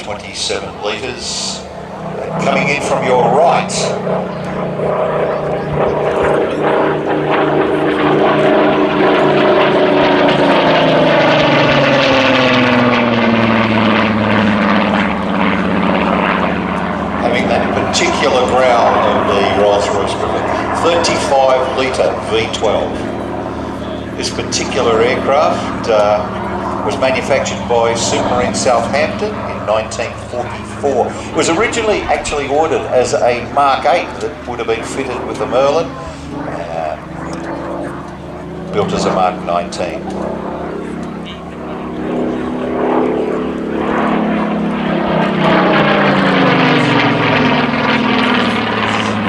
27 litres. Coming in from your right, having that particular growl of the Rolls-Royce Griffin, 35 litre V12. This particular aircraft was manufactured by Supermarine Southampton in 1944. It was originally actually ordered as a Mark 8 that would have been fitted with the Merlin, built as a Mark 19.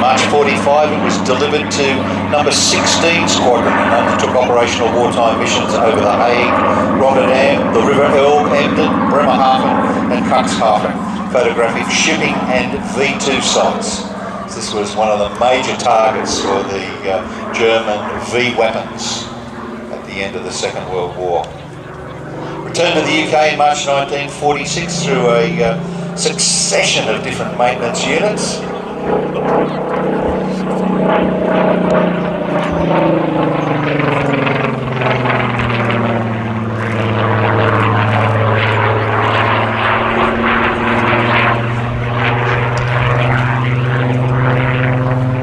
March 45, it was delivered to number 16 Squadron and undertook operational wartime missions over the Hague, Rotterdam, the River Elbe, Emden, Bremerhaven and Cuxhaven, photographing shipping and V2 sites. This was one of the major targets for the German V weapons at the end of the Second World War. Returned to the UK in March 1946 through a succession of different maintenance units.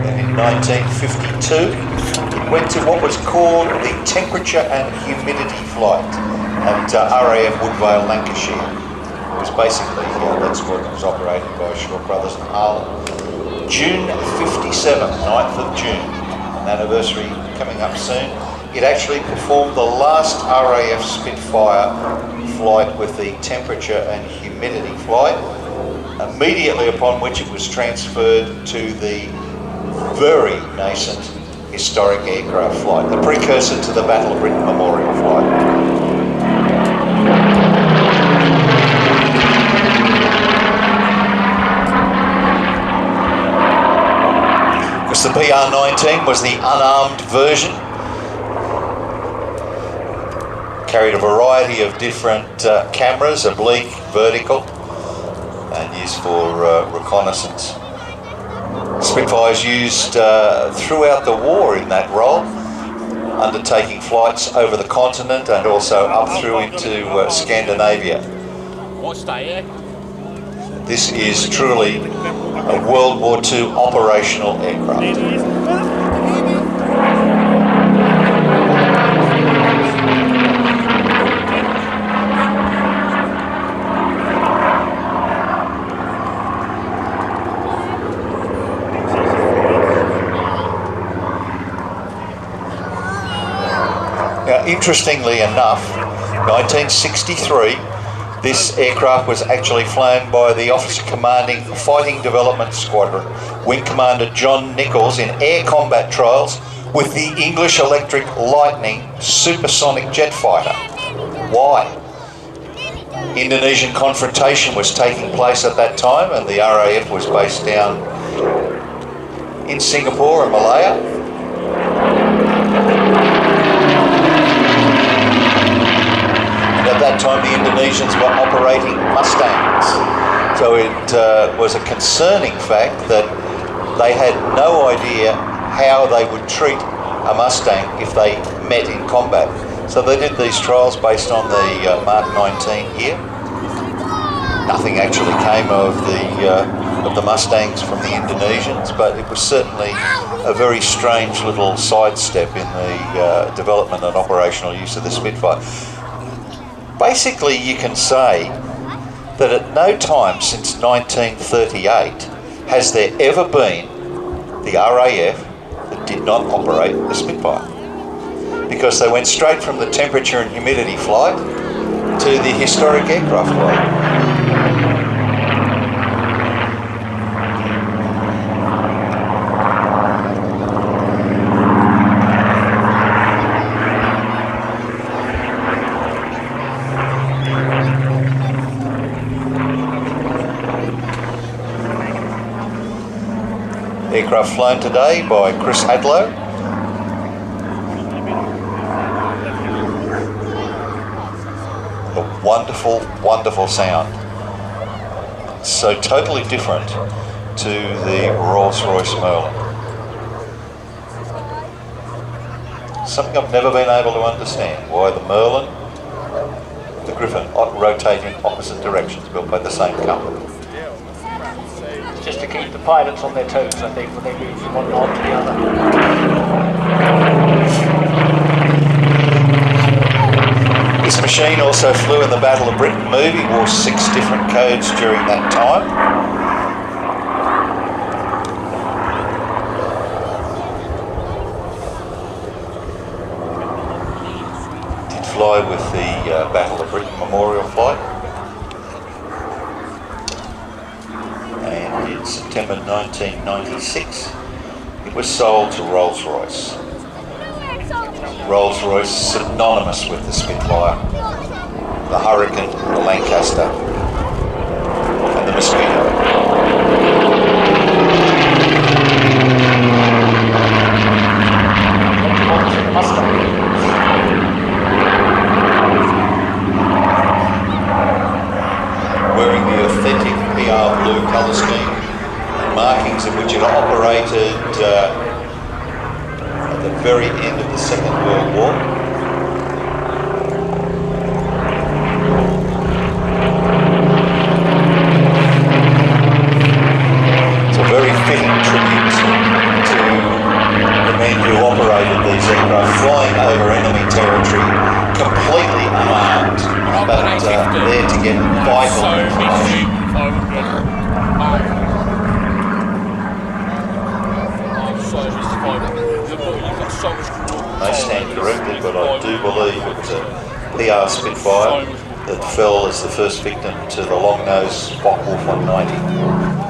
And in 1952, it went to what was called the temperature and humidity flight at RAF Woodvale, Lancashire. It was basically, that squadron was operated by Shaw Brothers and Harlan. June 57, 9th of June, an anniversary coming up soon, it actually performed the last RAF Spitfire flight with the temperature and humidity flight, immediately upon which it was transferred to the very nascent historic aircraft flight, the precursor to the Battle of Britain Memorial flight. The PR-19 was the unarmed version. Carried a variety of different cameras, oblique, vertical, and used for reconnaissance. Spitfires used throughout the war in that role, undertaking flights over the continent and also up through into Scandinavia. This is truly a World War II operational aircraft. Now, interestingly enough, 1963, this aircraft was actually flown by the Officer Commanding Fighting Development Squadron, Wing Commander John Nichols, in air combat trials with the English Electric Lightning supersonic jet fighter. Why? Indonesian confrontation was taking place at that time, and the RAF was based down in Singapore and Malaya. At that time, the Indonesians were operating Mustangs. So it was a concerning fact that they had no idea how they would treat a Mustang if they met in combat. So they did these trials based on the Mark 19 here. Nothing actually came of the Mustangs from the Indonesians, but it was certainly a very strange little sidestep in the development and operational use of the Spitfire. Basically, you can say that at no time since 1938 has there ever been the RAF that did not operate the Spitfire, because they went straight from the temperature and humidity flight to the historic aircraft flight. Aircraft flown today by Chris Hadlow. A wonderful, wonderful sound. so totally different to the Rolls-Royce Merlin? Something I've never been able to understand, why the Merlin, the Griffin, rotate in opposite directions, built by the same company. Just to keep the pilots on their toes, I think, when they move from one arm to the other. This machine also flew in the Battle of Britain movie, wore 6 different codes during that time. Did fly with the Battle of Britain Memorial Flight. And in September 1996, it was sold to Rolls-Royce. Rolls-Royce synonymous with the Spitfire, the Hurricane, the Lancaster, and the Mustgan. Wearing the authentic PR blue colour scheme and markings of which it operated at the very end of the Second World War. It's a very fitting tribute to the men who operated these aircraft, flying over enemy territory completely unarmed, but there to get vital information. They stand corrected, but I do believe it's a PR Spitfire that fell as the first victim to the long-nose Focke-Wulf 190.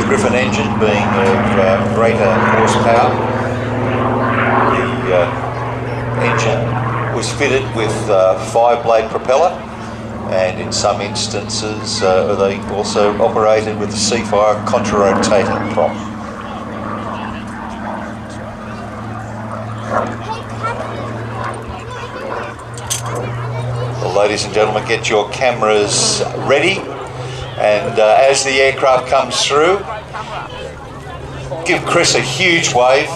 Griffin engine being of greater horsepower. The engine was fitted with 5-blade propeller, and in some instances they also operated with the Seafire contra-rotating prop. Well, ladies and gentlemen, get your cameras ready. And as the aircraft comes through, give Chris a huge wave.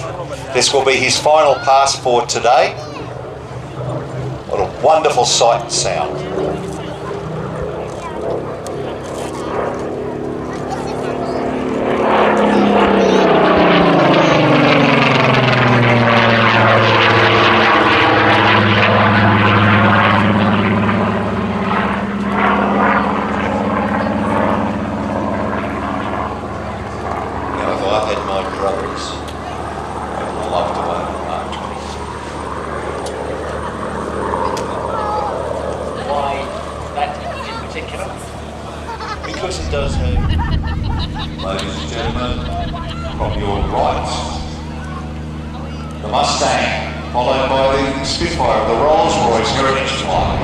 This will be his final pass for today. What a wonderful sight and sound. Because it does have, ladies and gentlemen, from your right, the Mustang, followed by the Spitfire, the Rolls-Royce Heritage Flight.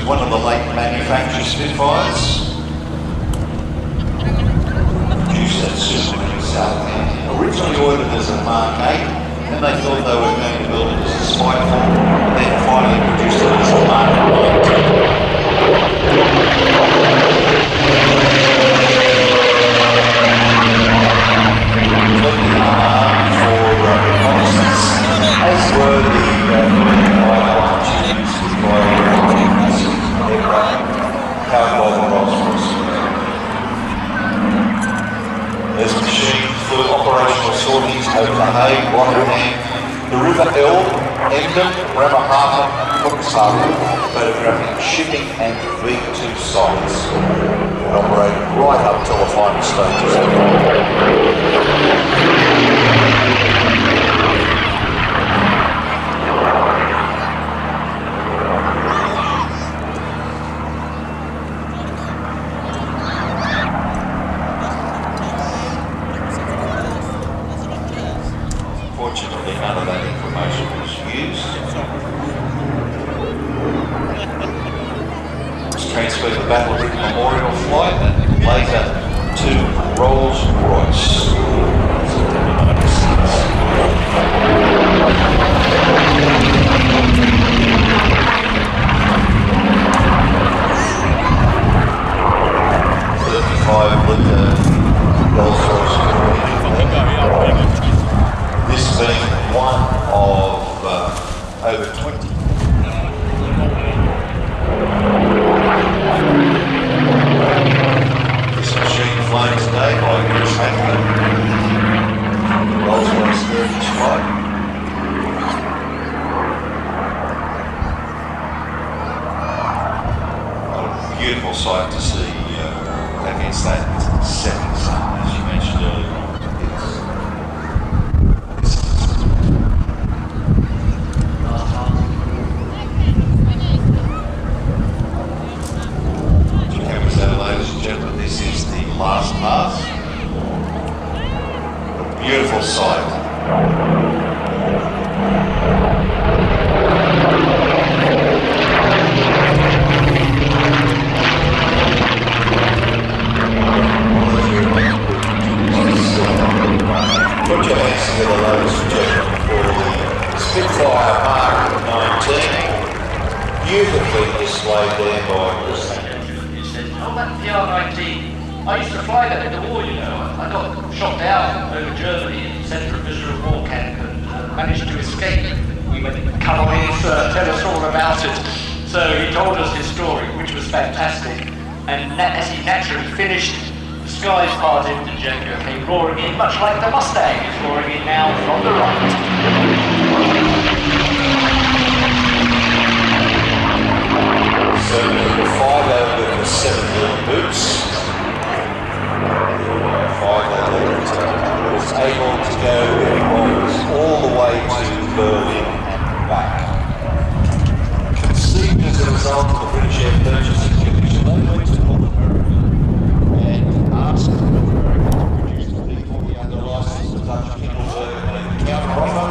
One of the late manufactured Spitfires, produced at Supermarine Spitfire. Originally ordered as a Mark 8, and they thought they were going to build it as a Spitfire, and then finally produced it as a Mark 9. Completely unarmed for reconnaissance, as were the high-altitude Spitfire aircraft powered by the Rolls-Royce. This machine flew operational sorties over the Hague, Rotterdam, the River Elbe, Emden, Bremerhaven and Cuxhaven, photographing shipping and V2 sites. right up till the final stages. Fortunately, none of that information was used. It was transferred to the Battle of Britain Memorial Flight and later to Rolls-Royce. September 35-litre Rolls-Royce. This being one of over 20. This machine flown today by Chris Hackler, Rolls-Royce 30 flight. What a beautiful sight to see against that setting sun, as you mentioned earlier. This is the last pass. A beautiful sight. Put your hands together, ladies and gentlemen, for the Spitfire Mark 19. Beautifully displayed there by Chris. Oh, that PR-19. I used to fly that in the war, you know. I got shot down over Germany in the centre of Israel war camp and managed to escape. We went, come on in, sir, tell us all about it. So he told us his story, which was fantastic. And as he naturally finished, the skies parted and Django came roaring in, much like the Mustang is roaring in now from the right. So the 5 with the 7mm boots. 5 was able to go all the way to Berlin and back. Conceived as a result of the British Air Purchasing Commission, they went to North America and asked North America to produce the P-41 under license to Dutch Kindelberg and counter offer.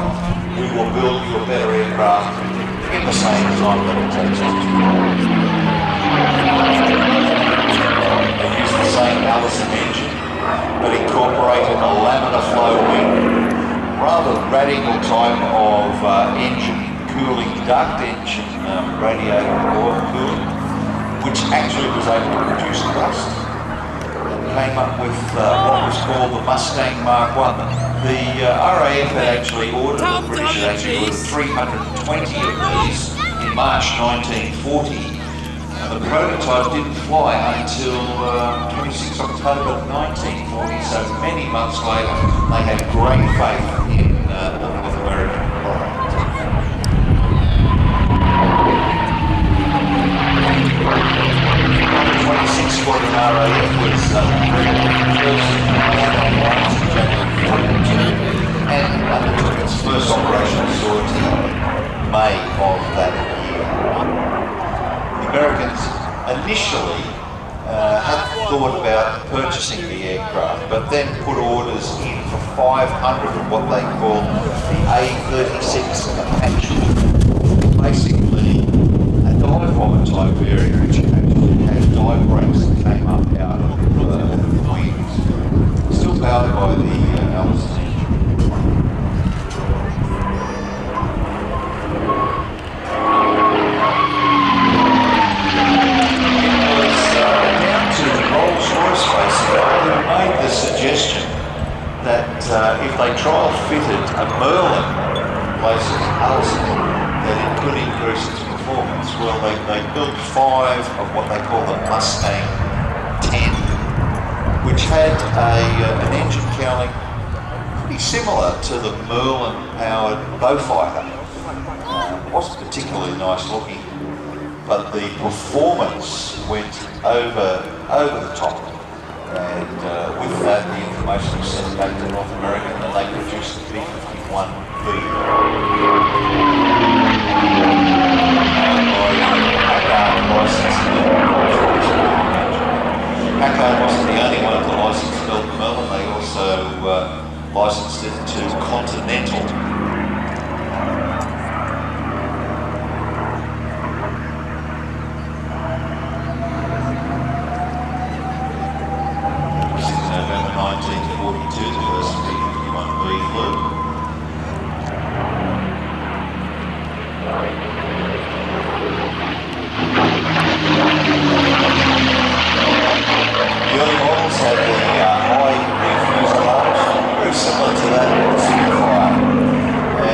We will build you a better aircraft in the same time that it takes us to They used the same Allison engine, but incorporated a laminar flow wing, rather radical type of engine cooling duct, engine radiator oil cooling, which actually was able to produce thrust. Came up with what was called the Mustang Mark I. The RAF had actually ordered, the British had actually ordered 320 of these in March 1940. And the prototype didn't fly until 26 October 1940, so many months later they had great faith in the North American product. The 26 Squadron RAF was and undertook its first operational sortie in May of that year. The Americans initially had thought about purchasing the aircraft, but then put orders in for 500 of what they call the A-36 Apache. Basically, a dive bomber type variant which actually had dive brakes that came up out of the wings, still powered by the Allison engine. Rolls-Royce basically made the suggestion that if they trial fitted a Merlin places Allison, that it could increase its performance. Well, they built 5 of what they call the Mustang 10, which had an engine cowling pretty similar to the Merlin-powered Beaufighter. Wasn't particularly nice looking, but the performance went over the top. And with that, the information was sent back to North America, and they produced the P-51B. Packard wasn't the only one to license Belton Melbourne, they also licensed it to Continental. This is November 1942, the first P-51B flew. The early models had the high rear fuselage, very similar to that of the Spitfire,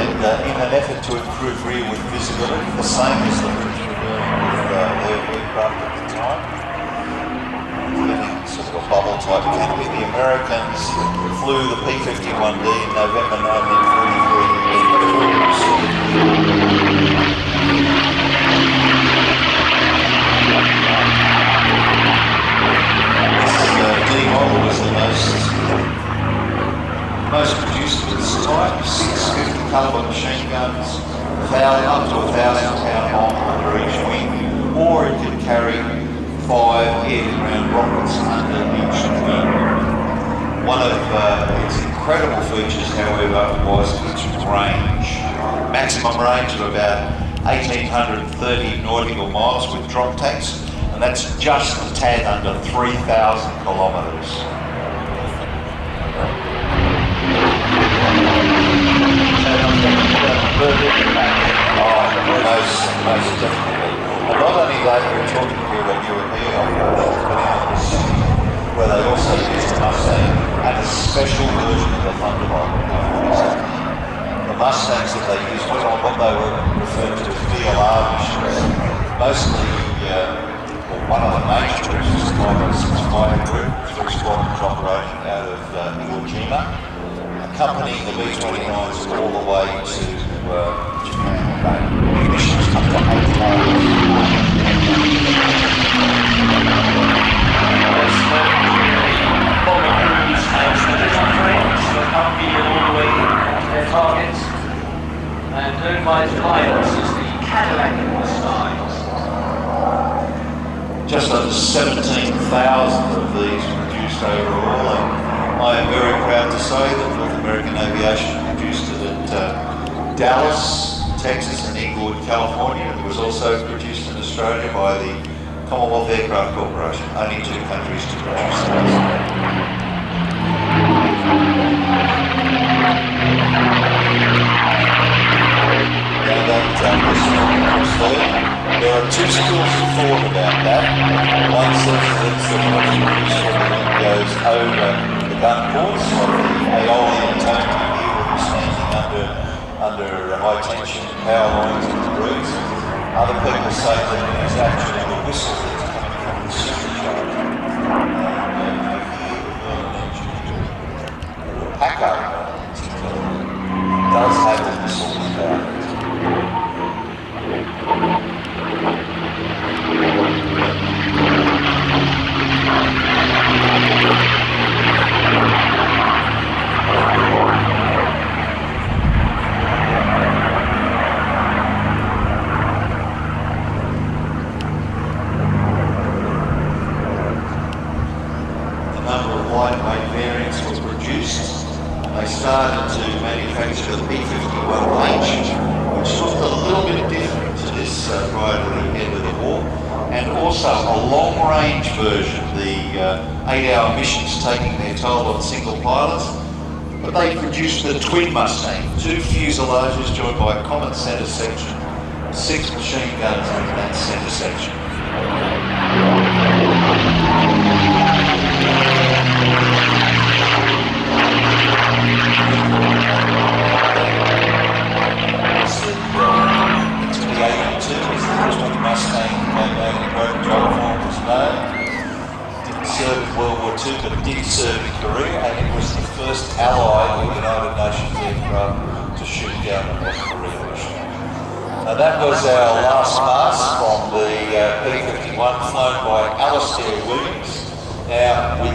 and in an effort to improve rearward visibility, the same as the British were doing with their aircraft at the time, getting sort of a bubble type canopy. The Americans flew the P-51D in November 1943. D model was the most produced of its type, 650 caliber machine guns, up to 1,000-pound bomb under each wing, or it could carry 5 air-to-ground rockets under each wing. One of its incredible features, however, was its range. Maximum range of about 1,830 nautical miles with drop tanks, and that's just a tad under 3,000 kilometres. Most definitely. And not only that, we're talking here about European operations, but in the Pacific, where they also used the Mustang and a special version of the Thunderbolt. The Mustangs that they used went on what they were referred to as DLR missions. Mostly, one of the major groups was the Spitfire group, which was squadrons operating out of Iwo Jima, accompanying the B-29s all the way to Japan. Missions up to 8 miles. Bomber crews and strategic trains were accompanied all the way to their targets, and known by its pilots as the Cadillac Mustangs. Just under 17,000 of these produced overall, and I am very proud to say that North American Aviation produced it at Dallas, Texas and Inglewood, California. It was also produced in Australia by the Commonwealth Aircraft Corporation, only 2 countries to produce those. Now there are 2 schools of thought about that. One says that the most useful when it goes over the gun ports of the Aeolian tone here, where we're standing under high tension power lines and degrees. Other people say that it is actually the whistle that's coming from the supercharger. The Packard does have a whistle about it. Lightweight variants were produced, and they started to manufacture the P-51H, which looked a little bit different to this prior to the end of the war, and also a long-range version, the 8-hour missions taking their toll on single pilots. But they produced the twin Mustang, 2 fuselages joined by a common centre section, 6 machine guns in that centre section. Mustang came out in prototype form was known. Didn't serve in World War II, but did serve in Korea, and it was the first Allied or United Nations aircraft to shoot down the North Korea mission. Now that was our last pass from the P-51 flown by Alastair Williams. Now, we